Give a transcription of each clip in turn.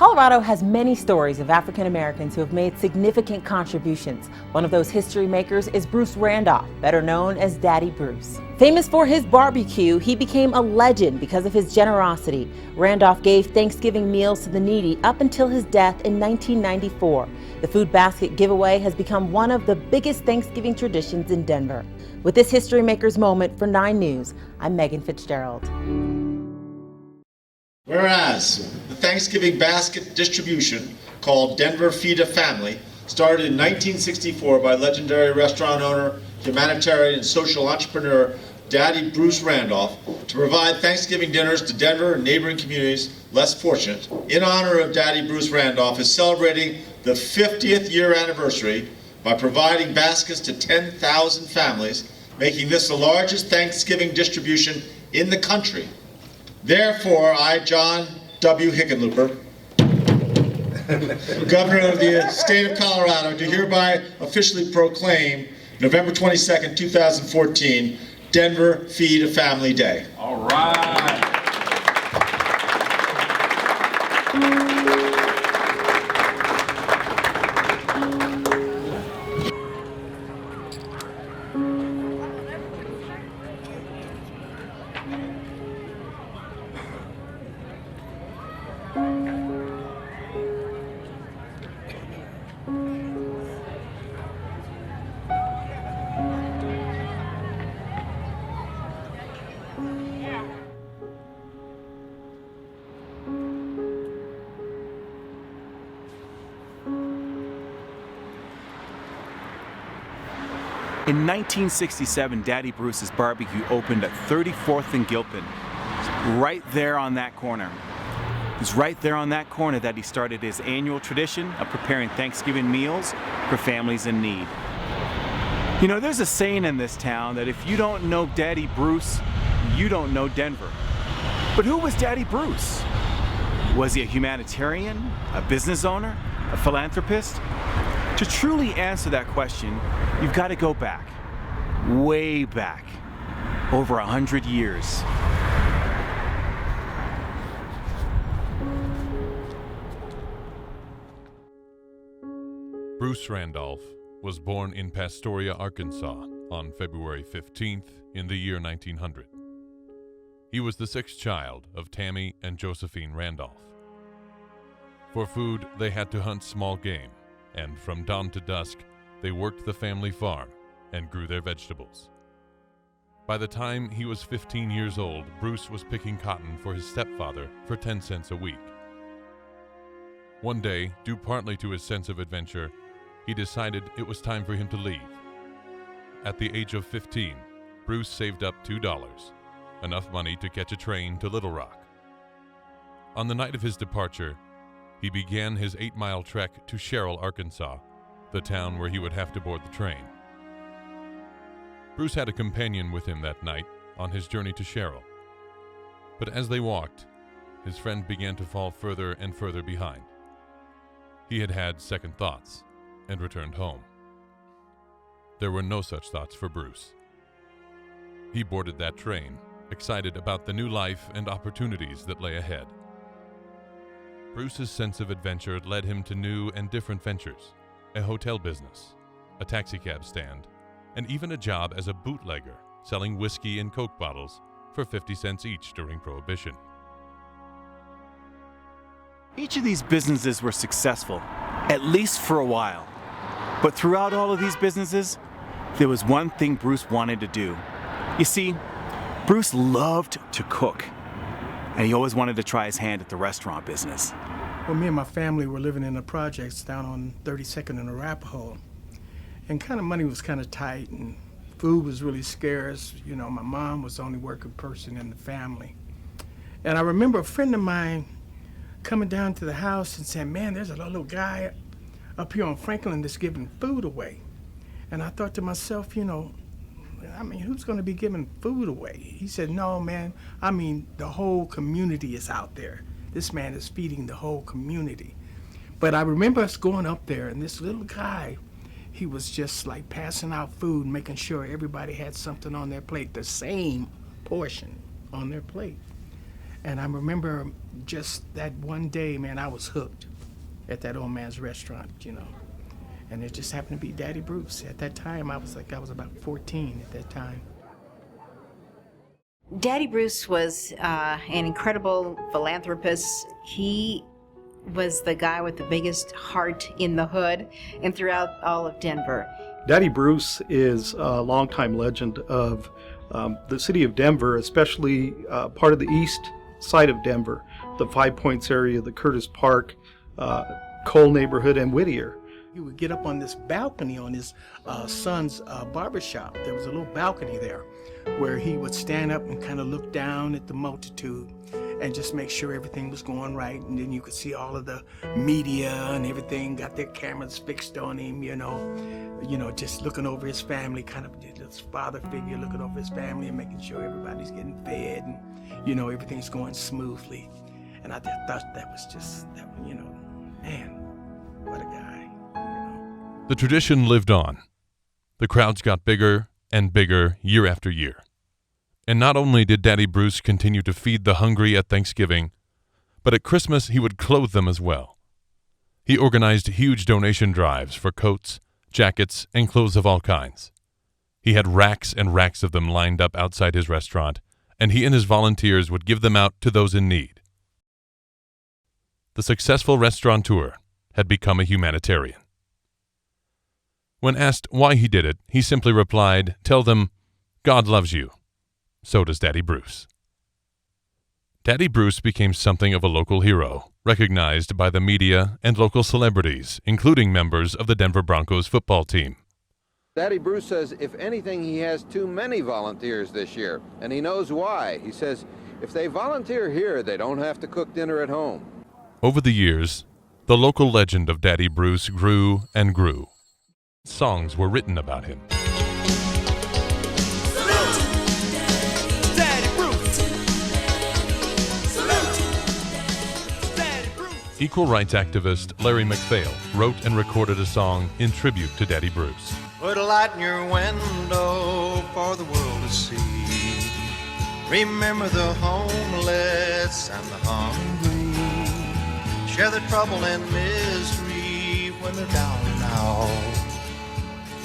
Colorado has many stories of African Americans who have made significant contributions. One of those history makers is Bruce Randolph, better known as Daddy Bruce. Famous for his barbecue, he became a legend because of his generosity. Randolph gave Thanksgiving meals to the needy up until his death in 1994. The food basket giveaway has become one of the biggest Thanksgiving traditions in Denver. With this History Makers moment for 9 News, I'm Megan Fitzgerald. Whereas the Thanksgiving basket distribution, called Denver Feed a Family, started in 1964 by legendary restaurant owner, humanitarian, and social entrepreneur Daddy Bruce Randolph to provide Thanksgiving dinners to Denver and neighboring communities less fortunate. In honor of Daddy Bruce Randolph is celebrating the 50th year anniversary by providing baskets to 10,000 families, making this the largest Thanksgiving distribution in the country. Therefore, I, John W. Hickenlooper, Governor of the State of Colorado, do hereby officially proclaim November 22nd, 2014, Denver Feed a Family Day. All right. In 1967, Daddy Bruce's Barbecue opened at 34th and Gilpin, right there on that corner. It was right there on that corner that he started his annual tradition of preparing Thanksgiving meals for families in need. You know, there's a saying in this town that if you don't know Daddy Bruce, you don't know Denver. But who was Daddy Bruce? Was he a humanitarian, a business owner, a philanthropist? To truly answer that question, you've got to go back, way back, over 100 years. Bruce Randolph was born in Pastoria, Arkansas on February 15th in the year 1900. He was the 6th child of Tammy and Josephine Randolph. For food, they had to hunt small game, and from dawn to dusk, they worked the family farm and grew their vegetables. By the time he was 15 years old, Bruce was picking cotton for his stepfather for 10 cents a week. One day, due partly to his sense of adventure, he decided it was time for him to leave. At the age of 15, Bruce saved up $2, enough money to catch a train to Little Rock. On the night of his departure, he began his 8-mile trek to Sherrill, Arkansas, the town where he would have to board the train. Bruce had a companion with him that night on his journey to Sherrill. But as they walked, his friend began to fall further and further behind. He had had second thoughts and returned home. There were no such thoughts for Bruce. He boarded that train, excited about the new life and opportunities that lay ahead. Bruce's sense of adventure led him to new and different ventures, a hotel business, a taxicab stand, and even a job as a bootlegger selling whiskey and Coke bottles for 50 cents each during Prohibition. Each of these businesses were successful, at least for a while. But throughout all of these businesses, there was one thing Bruce wanted to do. You see, Bruce loved to cook, and he always wanted to try his hand at the restaurant business. Well, me and my family were living in the projects down on 32nd and Arapahoe, and money was kind of tight, and food was really scarce. You know, my mom was the only working person in the family. And I remember a friend of mine coming down to the house and saying, "Man, there's a little guy up here on Franklin that's giving food away." And I thought to myself, who's going to be giving food away? He said, "No, man, the whole community is out there. This man is feeding the whole community." But I remember us going up there, and this little guy, he was just like passing out food, making sure everybody had something on their plate, the same portion on their plate. And I remember just that one day, man, I was hooked at that old man's restaurant, you know. And it just happened to be Daddy Bruce. At that time, I was about 14 at that time. Daddy Bruce was an incredible philanthropist. He was the guy with the biggest heart in the hood and throughout all of Denver. Daddy Bruce is a longtime legend of the city of Denver, especially part of the east side of Denver, the Five Points area, the Curtis Park, Cole neighborhood, and Whittier. He would get up on this balcony on his son's barbershop. There was a little balcony there where he would stand up and kind of look down at the multitude and just make sure everything was going right. And then you could see all of the media and everything got their cameras fixed on him, you know, just looking over his family, kind of this father figure looking over his family and making sure everybody's getting fed and, you know, everything's going smoothly. And I thought that was just, you know, man, what a guy, you know. The tradition lived on. The crowds got bigger and bigger year after year. And not only did Daddy Bruce continue to feed the hungry at Thanksgiving, but at Christmas he would clothe them as well. He organized huge donation drives for coats, jackets, and clothes of all kinds. He had racks and racks of them lined up outside his restaurant, and he and his volunteers would give them out to those in need. The successful restaurateur had become a humanitarian. When asked why he did it, he simply replied, "Tell them, God loves you. So does Daddy Bruce." Daddy Bruce became something of a local hero, recognized by the media and local celebrities, including members of the Denver Broncos football team. Daddy Bruce says if anything, he has too many volunteers this year, and he knows why. He says if they volunteer here, they don't have to cook dinner at home. Over the years, the local legend of Daddy Bruce grew and grew. Songs were written about him. Equal rights activist Larry McPhail wrote and recorded a song in tribute to Daddy Bruce. Put a light in your window for the world to see. Remember the homeless and the hungry. Share the trouble and misery when they're down and out.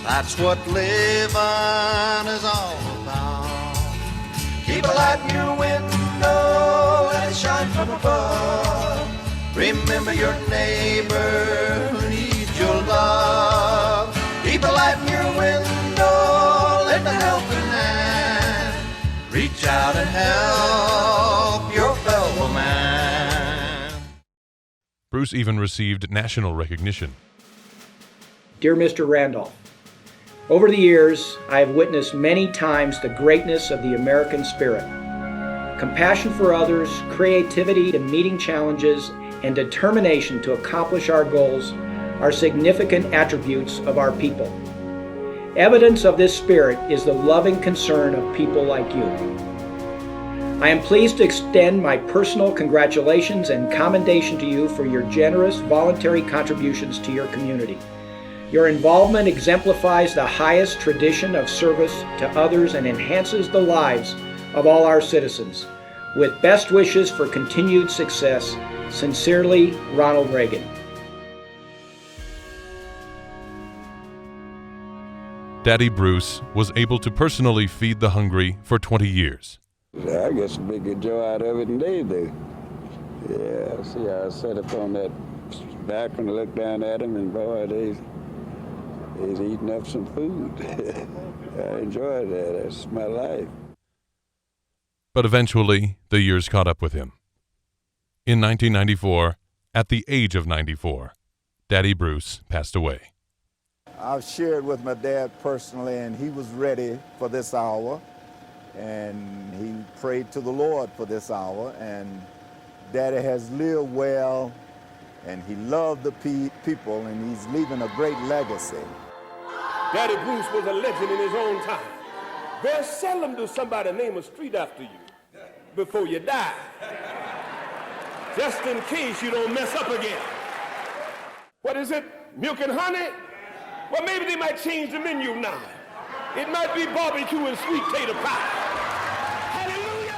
That's what living is all about. Keep a light in your window, let it shine from above. Remember your neighbor who needs your love. Keep a light in your window, lend a helping hand. Reach out and help your fellow man. Bruce even received national recognition. Dear Mr. Randolph, over the years, I have witnessed many times the greatness of the American spirit. Compassion for others, creativity in meeting challenges, and determination to accomplish our goals are significant attributes of our people. Evidence of this spirit is the loving concern of people like you. I am pleased to extend my personal congratulations and commendation to you for your generous voluntary contributions to your community. Your involvement exemplifies the highest tradition of service to others and enhances the lives of all our citizens. With best wishes for continued success, sincerely, Ronald Reagan. Daddy Bruce was able to personally feed the hungry for 20 years. I get some big joy out of it, and they do. Yeah, see, I sat up on that back and looked down at them, and boy, they's eating up some food. I enjoy that. That's my life. But eventually, the years caught up with him. In 1994, at the age of 94, Daddy Bruce passed away. I've shared with my dad personally, and he was ready for this hour, and he prayed to the Lord for this hour, and Daddy has lived well, and he loved the people, and he's leaving a great legacy. Daddy Bruce was a legend in his own time. Very seldom does somebody name a street after you before you die, just in case you don't mess up again. What is it? Milk and honey? Well, maybe they might change the menu now. It might be barbecue and sweet potato pie. Hallelujah!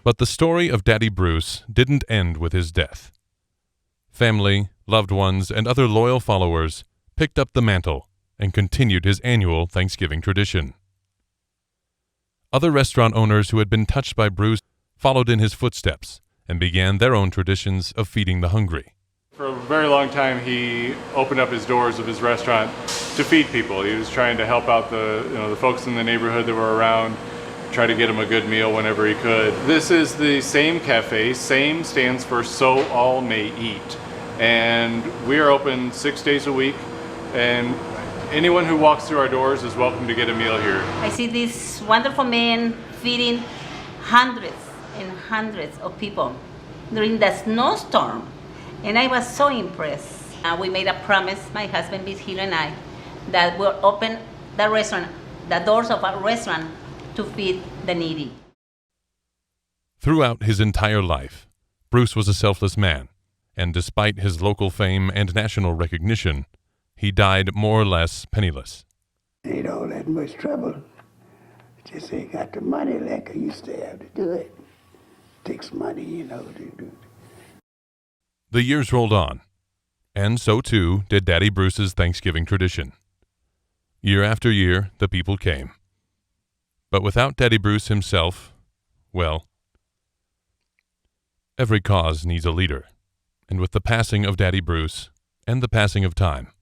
But the story of Daddy Bruce didn't end with his death. Family, loved ones, and other loyal followers picked up the mantle and continued his annual Thanksgiving tradition. Other restaurant owners who had been touched by Bruce followed in his footsteps and began their own traditions of feeding the hungry. For a very long time, he opened up his doors of his restaurant to feed people. He was trying to help out the folks in the neighborhood that were around, try to get them a good meal whenever he could. This is the same cafe. SAME stands for So All May Eat. And we are open 6 days a week, and anyone who walks through our doors is welcome to get a meal here. I see these wonderful men feeding hundreds and hundreds of people during the snowstorm, and I was so impressed. We made a promise, my husband, Bill, and I, that we'll open the restaurant, the doors of our restaurant, to feed the needy. Throughout his entire life, Bruce was a selfless man, and despite his local fame and national recognition, he died more or less penniless. Ain't all that much trouble. Just ain't got the money like I used to have to do it. Takes money, to do it. The years rolled on, and so too did Daddy Bruce's Thanksgiving tradition. Year after year, the people came. But without Daddy Bruce himself, well, every cause needs a leader. And with the passing of Daddy Bruce and the passing of time,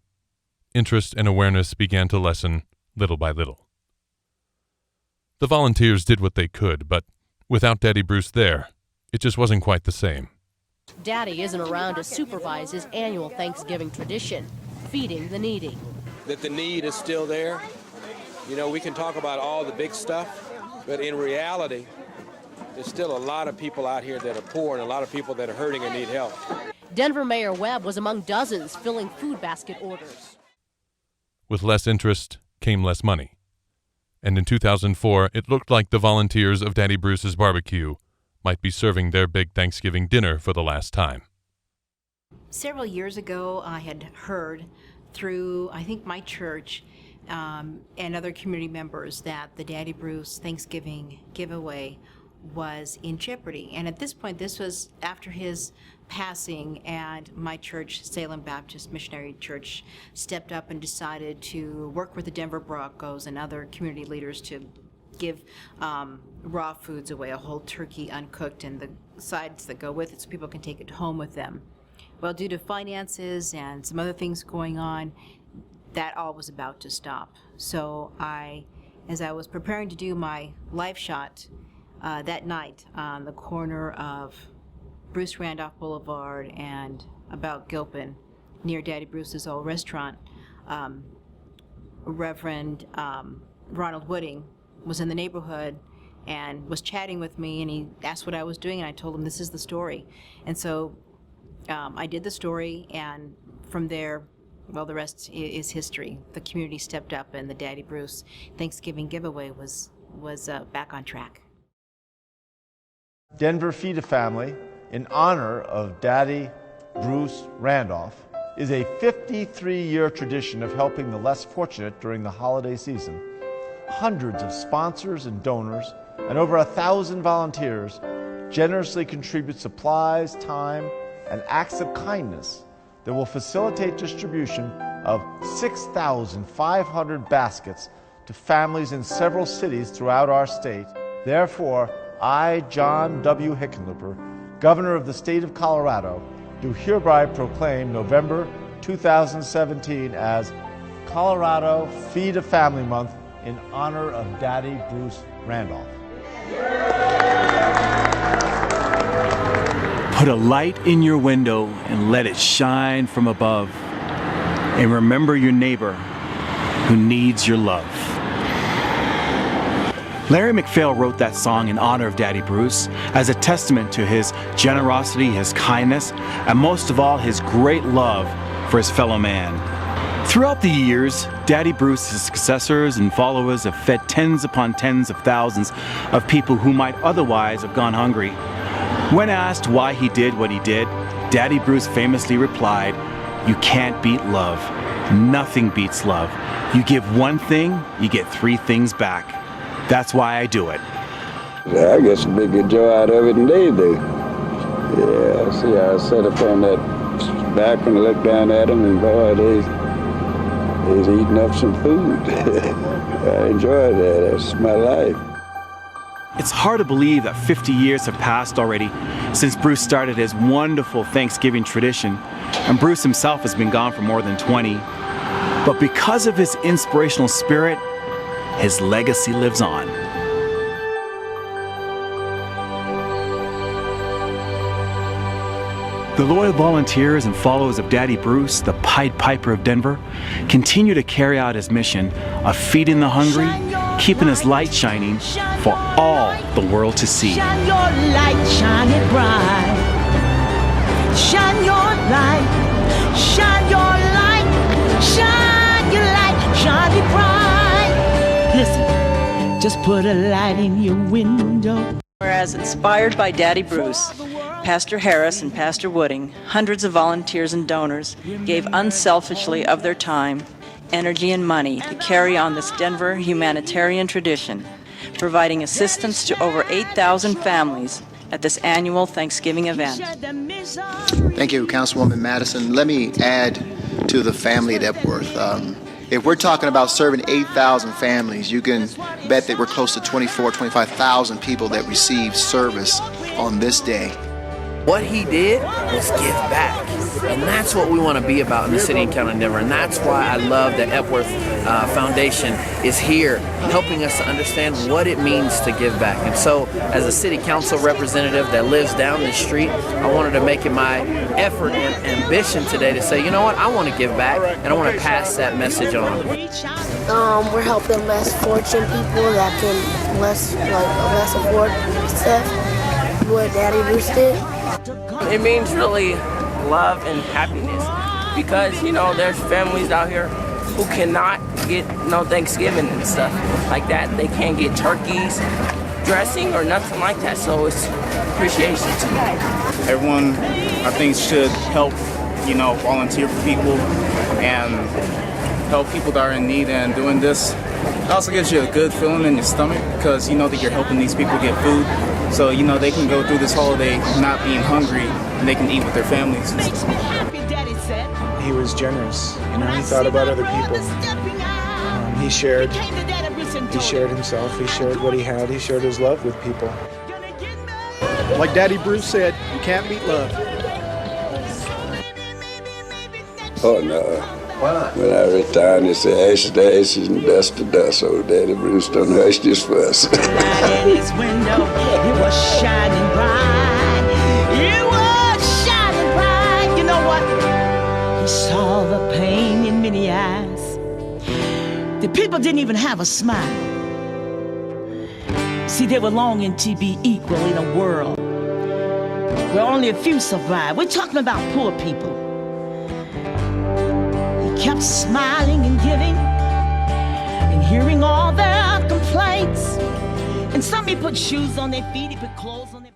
interest and awareness began to lessen little by little. The volunteers did what they could, but without Daddy Bruce there, it just wasn't quite the same. Daddy isn't around to supervise his annual Thanksgiving tradition, feeding the needy. That the need is still there. We can talk about all the big stuff, but in reality, there's still a lot of people out here that are poor and a lot of people that are hurting and need help. Denver Mayor Webb was among dozens filling food basket orders. With less interest came less money. And in 2004, it looked like the volunteers of Daddy Bruce's barbecue might be serving their big Thanksgiving dinner for the last time. Several years ago, I had heard through, I think, my church and other community members that the Daddy Bruce Thanksgiving giveaway was in jeopardy. And at this point, this was after his passing, and my church, Salem Baptist Missionary Church, stepped up and decided to work with the Denver Broncos and other community leaders to give raw foods away, a whole turkey uncooked and the sides that go with it so people can take it home with them. Well, due to finances and some other things going on, that all was about to stop. So as I was preparing to do my live shot that night on the corner of Bruce Randolph Boulevard and about Gilpin, near Daddy Bruce's old restaurant, Reverend Ronald Wooding was in the neighborhood and was chatting with me, and he asked what I was doing, and I told him this is the story. And so I did the story, and from there, well, the rest is history. The community stepped up, and the Daddy Bruce Thanksgiving giveaway was back on track. Denver Feed a Family, in honor of Daddy Bruce Randolph, is a 53-year tradition of helping the less fortunate during the holiday season. Hundreds of sponsors and donors, and over 1,000 volunteers generously contribute supplies, time, and acts of kindness that will facilitate distribution of 6,500 baskets to families in several cities throughout our state. Therefore, I, John W. Hickenlooper, Governor of the State of Colorado, do hereby proclaim November 2017 as Colorado Feed a Family Month in honor of Daddy Bruce Randolph. Put a light in your window and let it shine from above. And remember your neighbor who needs your love. Larry McPhail wrote that song in honor of Daddy Bruce as a testament to his generosity, his kindness, and most of all, his great love for his fellow man. Throughout the years, Daddy Bruce's successors and followers have fed tens upon tens of thousands of people who might otherwise have gone hungry. When asked why he did what he did, Daddy Bruce famously replied, "You can't beat love. Nothing beats love. You give one thing, you get three things back. That's why I do it." I get some big good joy out of it, and they do. Yeah, see how I sat up on that back and looked down at them, and boy, they's eating up some food. I enjoy that. That's my life. It's hard to believe that 50 years have passed already since Bruce started his wonderful Thanksgiving tradition, and Bruce himself has been gone for more than 20. But because of his inspirational spirit, his legacy lives on. The loyal volunteers and followers of Daddy Bruce, the Pied Piper of Denver, continue to carry out his mission of feeding the hungry, keeping his light shining for all the world to see. Shine your light, shine it bright. Shine your light, shine your light, shine your light, shine it bright. Listen, just put a light in your window. Whereas inspired by Daddy Bruce, Pastor Harris and Pastor Wooding, hundreds of volunteers and donors gave unselfishly of their time, energy, and money to carry on this Denver humanitarian tradition, providing assistance to over 8,000 families at this annual Thanksgiving event. Thank you, Councilwoman Madison. Let me add to the family at Epworth. If we're talking about serving 8,000 families, you can bet that we're close to 25,000 people that received service on this day. What he did was give back, and that's what we want to be about in the city and county of Denver, and that's why I love that Epworth Foundation is here helping us to understand what it means to give back. And so as a city council representative that lives down the street, I wanted to make it my effort and ambition today to say, you know what, I want to give back, and I want to pass that message on. We're helping less fortunate people that can less afford stuff, what Daddy Bruce did. It means really love and happiness because, you know, there's families out here who cannot get Thanksgiving and stuff like that. They can't get turkeys, dressing, or nothing like that, so it's appreciation to me. Everyone, I think, should help, volunteer for people and help people that are in need, and doing this, it also gives you a good feeling in your stomach because you know that you're helping these people get food. So, they can go through this holiday not being hungry and they can eat with their families. He was generous, he thought about other people. He shared himself, he shared what he had, he shared his love with people. Like Daddy Bruce said, you can't beat love. Oh no. When I retired, they say ashes to ashes and dust to dust. So Daddy Bruce don't hush this fuss. In his window, it was shining bright. It was shining bright. You know what? He saw the pain in many eyes. The people didn't even have a smile. See, they were longing to be equal in a world where only a few survive. We're talking about poor people. Kept smiling and giving and hearing all their complaints. And some he put shoes on their feet, he put clothes on their